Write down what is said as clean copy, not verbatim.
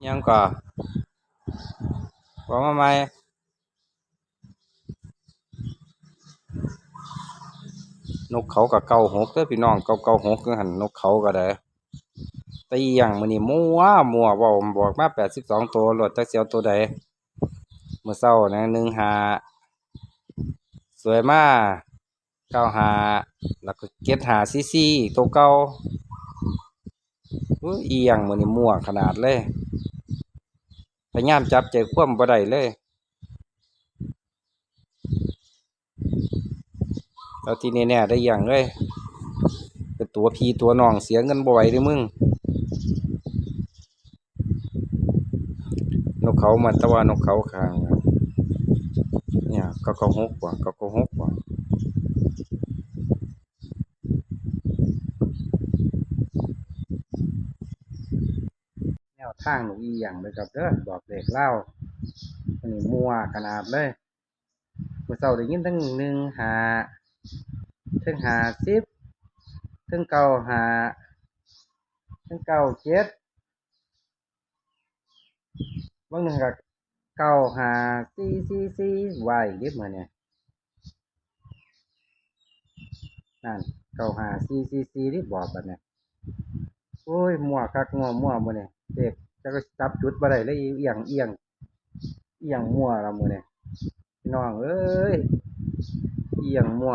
ยังก่อบอกมาใหม่นกเขากับเก่าหกเด้อพี่น้องเก่าหกคือหันนกเขาก็ได้ตีอย่างมื้อนี้มัวเว้าบอกมา82ตัวโลดจักสิเอาตัวใดมื้อเช้านะ15สวยมา95แล้วก็7544ตัวเก่าอุ๊ยอีหยังมื้อนี้มั่วขนาดเลยพยายามจับใจความบ่ได้เลยแล้วที่แน่ๆได้หยังเลยเป็นตัวพี่ตัวน้องเสียเงินบ่ไหวเด้อมึงนกเขามันแต่ว่านกเขาข้างเนี่ย996บ่996บ่ แนวทางหนูอีหยังเลยครับเด้อบอกเลขเล่าอันนี้มัวขนาดเลยเมื่อเช้าได้ยินทั้ง15ทั้ง50ทั้ง95ทั้ง97บางหนึ่งก็95444ไหวเด็ดมาเนี่ยนั่น95444ที่บอกบัดเนี่ยโอ้ยมั่วคักมั่วมื้อนี้เลขจักจับจุดบ่ได้เลยเอียงมั่วละมื้อนี้พี่น้องเอ้ยเอียงมั่ว